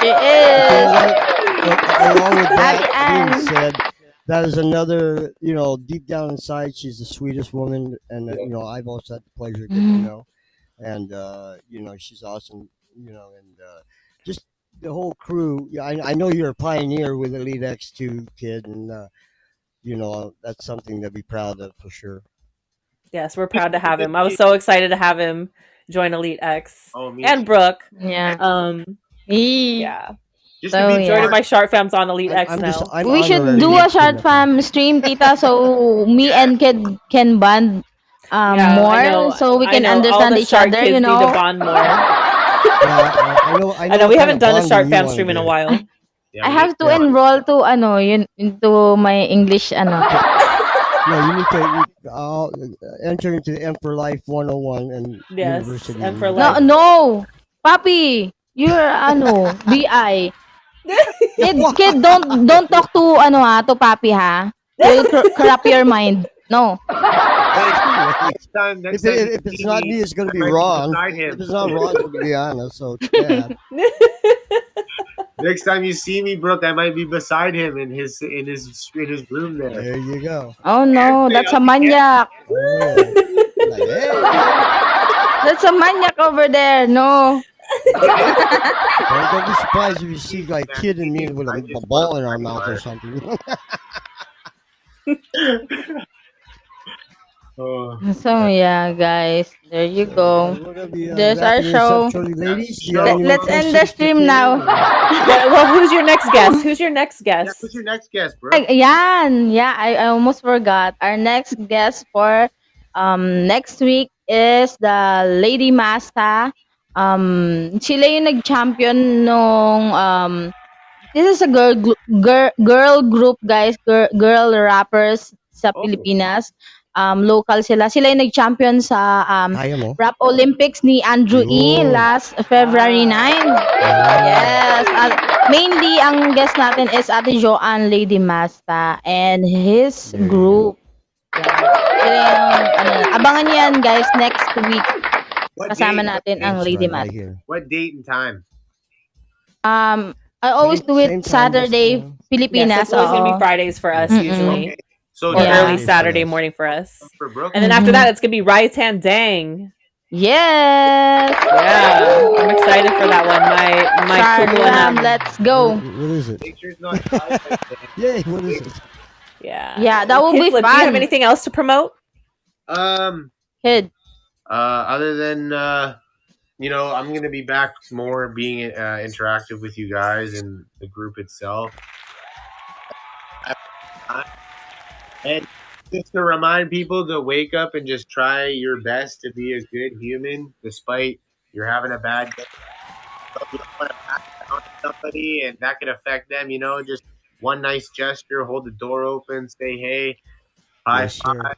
She But you know is. what? Along with Ate that being Ann. said, that is another, deep down inside, she's the sweetest woman, and I've also had the pleasure of getting to Mm. know, and she's awesome, and just the whole crew. Yeah, I know you're a pioneer with Elite X2 kid, and that's something to be proud of for sure. Yes, we're proud to have him. I was so excited to have him join Elite X Oh, me and too. Brooke. Yeah. Um, Eee. yeah, Just to So be majority yeah. of my short films on Elite X now. I'm We should do honorary a short kidnapping. film stream, tita, so me and kid can bond Yeah, I more know. so we I can know. All understand the each shark other, you kids need to know. bond more. Yeah, I I know know what we kind haven't of done a bonding short you fam want to stream in a get. while. Yeah, I we need have to Yeah. enroll to into my English To, no, you need to enter into Emperor Life 101 and Yes, University, and and for you'll be No, life. there. no. Papi, you're BI. Kid, don't talk to to papi ha. You'll corrupt your mind. No. Hey, Wait. next time you If it's see not me, me, it's going I to be might be Ron. beside If him. it's not Ron, it's going to be Anna. So it's bad. Next time you see me, Brooke, I might be beside him in his room there. There you go. Oh no, Hey, that's a I'll be maniac. Oh yeah. Like, hey, That's a maniac over there. No. don't be surprised if you see like man. kid and me with I a just want ball in our mouth or to something. Oh, So yeah, guys, there you So go. we're gonna be There's our wrapping this up show. shortly, ladies. Do you have show. any more Let's end the questions for stream kid? now. Well, who's your next guest? Who's your next Yeah, who's guest? your next guest, Brooke? Yan. Yeah, I almost forgot. Our next guest for next week is the Lady Masta. Sila yung nag-champion nung this is a girl group, guys, girl rappers sa Oh, Pilipinas. Local sila. Sila yung nag-champion sa Kaya mo? Rap Olympics ni Andrew E Yun. last February Ah, 9. Oh. Yes. Mainly, ang guest natin is Ate Joanne Lady Masta and his There you go. group. Sila yung, abangan nyo yan, guys, next week. what Kasama date? What natin date? ang That's Lady right. I Masta. hear. What date and time? I always do it Same time this Saturday, time. yes, Pilipinas. it's always gonna be Oo. Fridays for us Mm-mm. usually, Okay. So or next Yeah. early Fridays for Saturday us. morning for us. for Brooke. And then after Mhm. that, it's gonna be Raitan Dang. Yes. Yeah, I'm excited for that one. My Shard Kumu fam, and let's go. What is it? Make sure it's not dry like that. Yay! What is it? yeah. Yeah, that will be KidFlip, do you have fun. anything else to promote? Um. Kid. Other than I'm gonna be back more being interactive with you guys and the group itself. And just to remind people to wake up and just try your best to be a good human, despite you're having a bad day. You don't want to pass that on to somebody, and that could affect them. Just one nice gesture, hold the door open, say hey, high Yes, five, sir.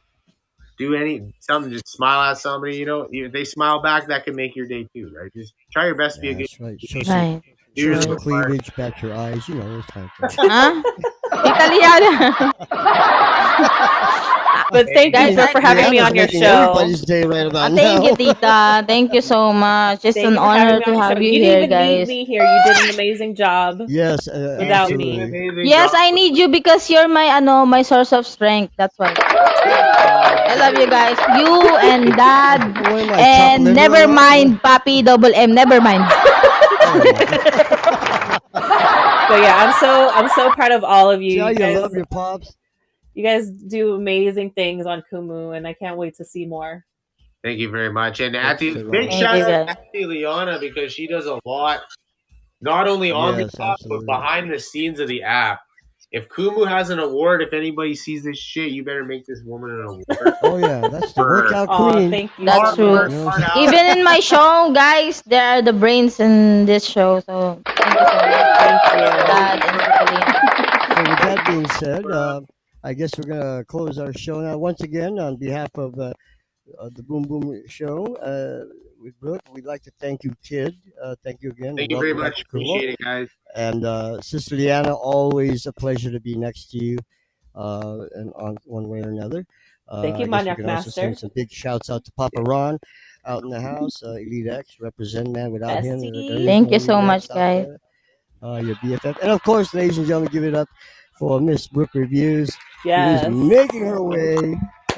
do something, just smile at somebody. If they smile back, that can make your day too, right? Just try your best to be a good. That's right. Right. Do your Some little part. cleavage, bat your eyes. You know those kind of things. Huh? Italiano. But thank you, Guys, Brooke, for having me Rihanna's on your making show. everybody's day right about thank you, now. tita. Thank you so much. It's Thank an you for having honor me to on your show. have you You didn't here, even need guys. me here. You did an amazing job Yes, without You did an me. absolutely. amazing Yes, job. I need you because you're my source of strength. That's why. I love you guys. You and Dad What am I, chopped and liver or never what? mind Papi double M. Never mind. But yeah, I'm so proud of all of you. See how You you guys, love your pops? you guys do amazing things on Kumu, and I can't wait to see more. Thank you very much. And Thanks a big lot. Thank shout you, out to guys. Athy Liana because she does a lot, not only on the Yes, app, but absolutely. behind the scenes of the app. If Kumu has an award, if anybody sees this shit, you better make this woman an award. Oh yeah, that's the For workout Oh, queen. thank you That's so true. much. You know what I'm saying? Even in my show, guys, there are the brains in this show. So thank you so much, Thank you. Dad and Catalina. So with that being said, I guess we're gonna close our show now. Once again, on behalf of the Boom Boom Show with Brooke, we'd like to thank you, Kid. Thank you again, and Thank you very welcome back much. to Kumo. Appreciate it, guys. And Sister Liana, always a pleasure to be next to you, and on one way or another. Thank you, I guess we Manyak can also send Master. some big shouts out to Papa Ron out in the house. Elite X, represent man. Without him, there is Bestie. Thank no you so Elite much, X out guys. there. Your BFF. And of course, ladies and gentlemen, give it up for Miss Brukreviews, who is Yes. making her way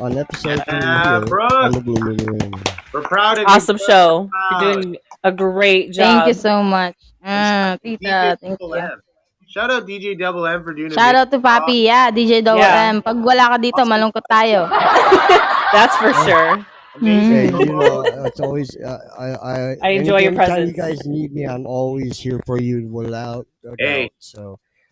on episode 3 Yeah, here Brooke. on the Boom Boom Room. We're proud of you. Awesome Brooke. show. Proud. You're doing a great Thank you job. so much. And Tita, DJ thank Double you. M. Shout out DJ Double M for doing a Shout video. out to Papi. Yeah, DJ Double Yeah. M. Pag wala ka dito, malungkot tayo. That's for sure. Amazing. Hey, Mm. you know, it's always I enjoy your anytime you presence. guys need me, I'm always here for you without a Hey. doubt. So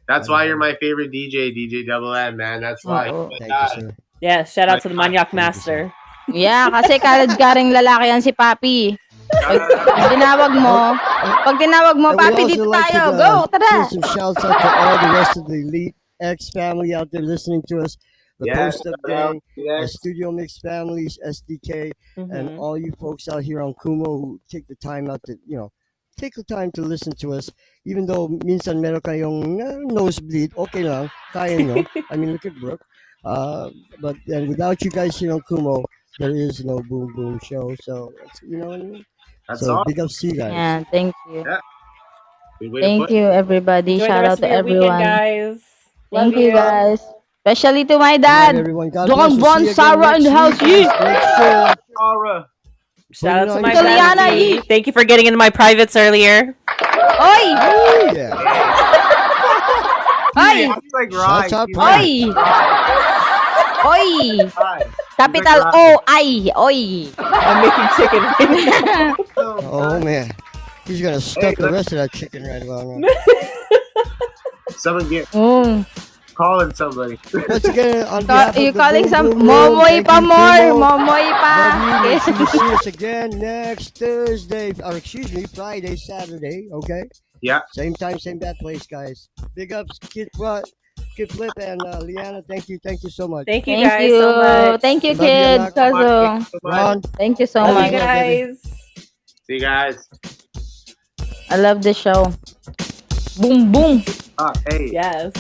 That's why you're my favorite DJ, DJ Double M, man. That's why. Oo. thank you, sir. Yeah, shout out to the My Manyak Thank you, sir. Master. Yeah, kasi karing lalaki yan si Papi. Pag tinawag mo, And we Papi, also dito like tayo. to Go, tara. send some shouts out to all the rest of the Elite X family out there listening to us. The Yeah, Post Up shout out Gang, to the that. Studio Mix families, SDK, and Mhm. all you folks out here on Kumo who take the time out to, take the time to listen to us. Even though minsan meron kayong nosebleed, okay lang, kaya nyo. I mean, look at Brooke. But then without you guys here on Kumo, there is no Boom Boom show. So, you know what I mean? That's So, all. big ups to you guys. Yeah, thank you. Yeah. Good way to Thank put it. you, everybody. Enjoy the Shout out rest to of your weekend, everyone. guys. Love Thank you, guys. Especially to my Good night, dad. everyone. God Joang bless. We'll Bon see you again Sarah in the next house. week. Yee. Make sure. Aura. Shout out to my Italiana, bestie. yee. Thank you for getting into my privates earlier. Oy! Ooh, yeah. Oy! I feel like Ryan. Shouts out, He's Oy! Oy! Ryan. Capital He's like O-I. Oy! I'm making chicken right now. Oh man, he's gonna stuff the look. rest of that chicken right about now. Someone get Oh. calling somebody. Once again, on behalf You of the calling Boom some Boom Room, Momoy thank pa you, more? Kumo. Momoy pa. Love you. We'll see us again next Thursday, or excuse me, Friday, Saturday. Okay. Yeah. Same time, same bad place, guys. Big ups, Kid Flip, and Liana. Thank you so much. Thank you Thank guys you. so much. Thank you, Love you, kid. Anak. Kazo. Ron, Thank you so Love much. you guys. See you guys. I love the show. Boom, boom. Hey. Yes.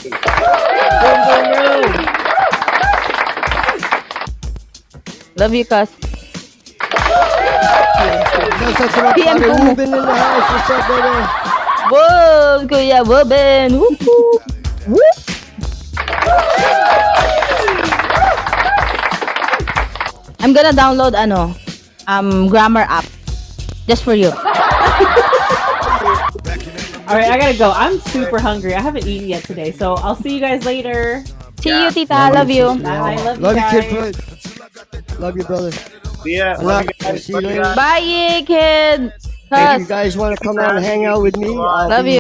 Love you, cuz. Shouts out to my PM father Kumo. Ruben in the house. What's up, baby? Whoa, Kuya Boben. Woo-hoo. Woo. I'm gonna download grammar app just for you. All right, I gotta go. I'm super hungry. I haven't eaten yet today, so I'll see you guys later. See you, Tita. Love you. Sister Bye. Liana. Love you Love you, Kid guys. Flip. Love you, brother. See ya. Anak, Love you we'll guys. see you Love you later. guys. Bye, kid. If you Cuz. guys want to come out and hang out with me, I'll Love be you.